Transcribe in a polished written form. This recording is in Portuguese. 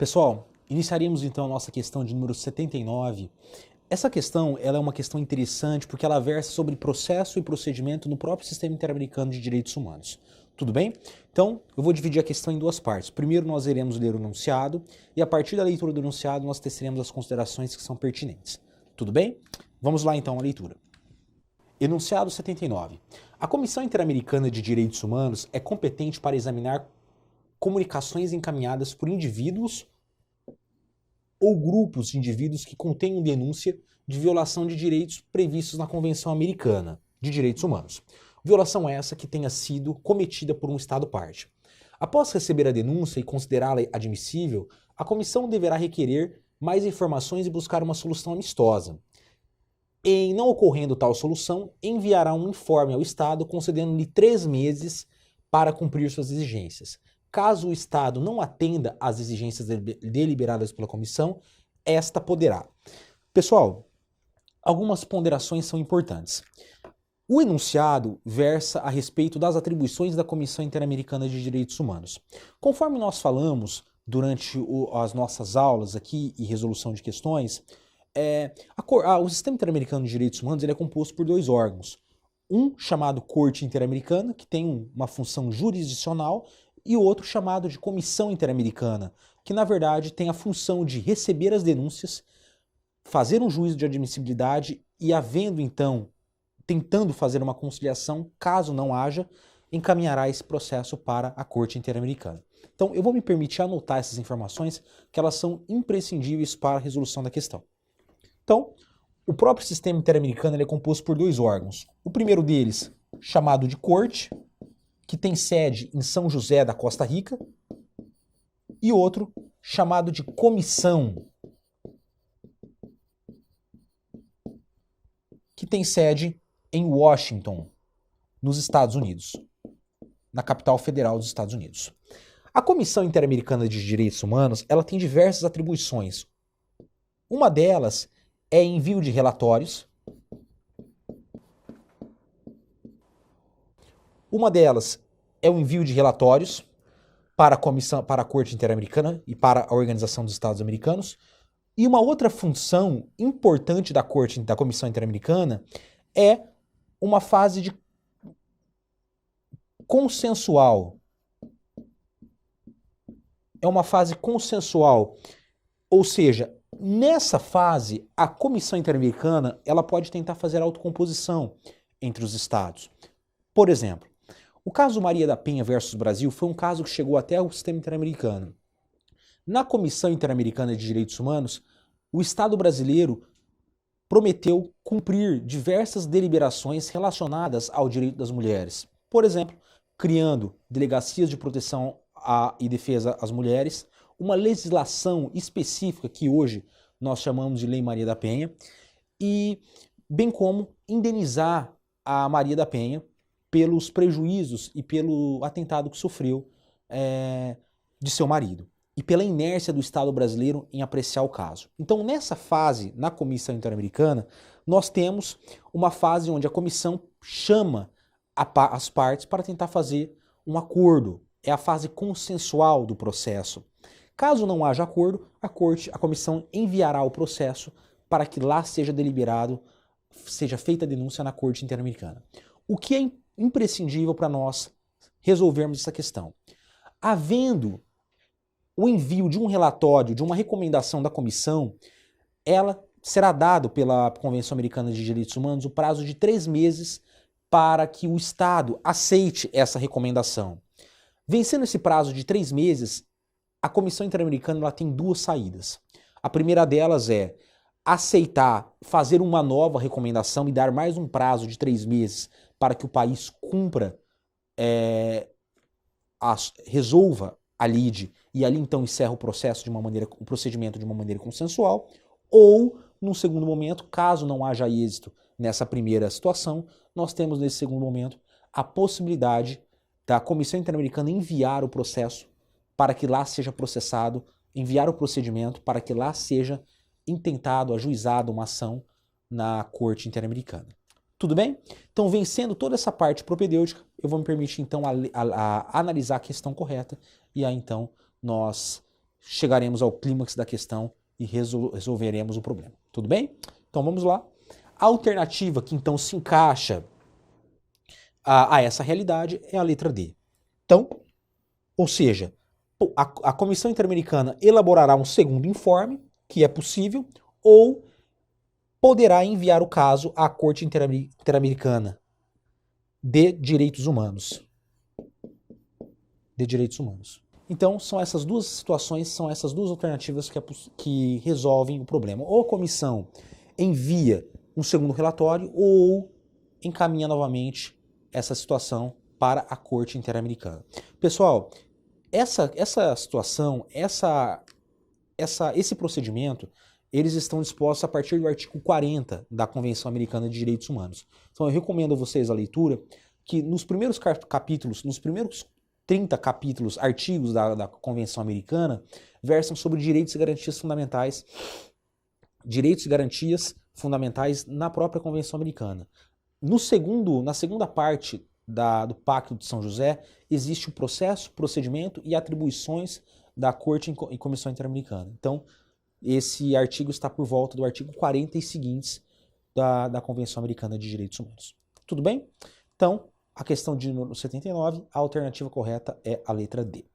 Pessoal, iniciaríamos então a nossa questão de número 79. Essa questão ela é uma questão interessante porque ela versa sobre processo e procedimento no próprio Sistema Interamericano de Direitos Humanos. Tudo bem? Então, eu vou dividir a questão em duas partes. Primeiro, nós iremos ler o enunciado e a partir da leitura do enunciado nós teceremos as considerações que são pertinentes. Tudo bem? Vamos lá então à leitura. Enunciado 79. A Comissão Interamericana de Direitos Humanos é competente para examinar comunicações encaminhadas por indivíduos ou grupos de indivíduos que contenham denúncia de violação de direitos previstos na Convenção Americana de Direitos Humanos. Violação essa que tenha sido cometida por um Estado-parte. Após receber a denúncia e considerá-la admissível, a comissão deverá requerer mais informações e buscar uma solução amistosa. Em não ocorrendo tal solução, enviará um informe ao Estado concedendo-lhe 3 meses para cumprir suas exigências. Caso o Estado não atenda às exigências deliberadas pela comissão, esta poderá. Pessoal, algumas ponderações são importantes. O enunciado versa a respeito das atribuições da Comissão Interamericana de Direitos Humanos. Conforme nós falamos durante as nossas aulas aqui e resolução de questões, o Sistema Interamericano de Direitos Humanos ele é composto por 2 órgãos. Um chamado Corte Interamericana, que tem uma função jurisdicional, e outro chamado de Comissão Interamericana, que na verdade tem a função de receber as denúncias, fazer um juízo de admissibilidade e, havendo então, tentando fazer uma conciliação, caso não haja, encaminhará esse processo para a Corte Interamericana. Então eu vou me permitir anotar essas informações, que elas são imprescindíveis para a resolução da questão. Então, o próprio Sistema Interamericano ele é composto por 2 órgãos. O primeiro deles, chamado de Corte, que tem sede em São José da Costa Rica, e outro chamado de Comissão, que tem sede em Washington, nos Estados Unidos, na capital federal dos Estados Unidos. A Comissão Interamericana de Direitos Humanos ela tem diversas atribuições. Uma delas é envio de relatórios. Uma delas é o envio de relatórios para a Corte Interamericana e para a Organização dos Estados Americanos. E uma outra função importante da Comissão Interamericana é uma fase de consensual. É uma fase consensual, ou seja, nessa fase a Comissão Interamericana ela pode tentar fazer autocomposição entre os estados. Por exemplo, o caso Maria da Penha versus Brasil foi um caso que chegou até o Sistema Interamericano. Na Comissão Interamericana de Direitos Humanos, o Estado brasileiro prometeu cumprir diversas deliberações relacionadas ao direito das mulheres. Por exemplo, criando delegacias de proteção e defesa às mulheres, uma legislação específica que hoje nós chamamos de Lei Maria da Penha, e bem como indenizar a Maria da Penha pelos prejuízos e pelo atentado que sofreu de seu marido e pela inércia do Estado brasileiro em apreciar o caso. Então, nessa fase, na Comissão Interamericana, nós temos uma fase onde a comissão chama as partes para tentar fazer um acordo. É a fase consensual do processo. Caso não haja acordo, a comissão enviará o processo para que lá seja deliberado, seja feita a denúncia na Corte Interamericana. O que é imprescindível para nós resolvermos essa questão? Havendo o envio de um relatório, de uma recomendação da comissão, ela será dado pela Convenção Americana de Direitos Humanos o prazo de 3 meses para que o Estado aceite essa recomendação. Vencendo esse prazo de 3 meses, a Comissão Interamericana ela tem 2 saídas. A primeira delas é aceitar, fazer uma nova recomendação e dar mais um prazo de 3 meses para que o país cumpra, resolva a lide e ali então encerra o procedimento de uma maneira consensual, ou, num segundo momento, caso não haja êxito nessa primeira situação, nós temos nesse segundo momento a possibilidade da Comissão Interamericana enviar o processo para que lá seja processado, enviar o procedimento para que lá seja intentado, ajuizado uma ação na Corte Interamericana. Tudo bem? Então, vencendo toda essa parte propedêutica, eu vou me permitir então a analisar a questão correta e aí então nós chegaremos ao clímax da questão e resolveremos o problema. Tudo bem? Então vamos lá. A alternativa que então se encaixa a essa realidade é a letra D. Então, ou seja, a Comissão Interamericana elaborará um segundo informe, que é possível, ou poderá enviar o caso à Corte Interamericana de Direitos Humanos. Então, são essas duas situações, são essas duas alternativas que resolvem o problema. Ou a comissão envia um segundo relatório, ou encaminha novamente essa situação para a Corte Interamericana. Pessoal, essa situação, esse procedimento, eles estão dispostos a partir do artigo 40 da Convenção Americana de Direitos Humanos. Então eu recomendo a vocês a leitura, que nos primeiros capítulos, nos primeiros 30 capítulos, artigos da Convenção Americana, versam sobre direitos e garantias fundamentais, na própria Convenção Americana. Na segunda parte do Pacto de São José, existe o processo, procedimento e atribuições da Corte e Comissão Interamericana. Então, esse artigo está por volta do artigo 40 e seguintes da Convenção Americana de Direitos Humanos. Tudo bem? Então, a questão de número 79, a alternativa correta é a letra D.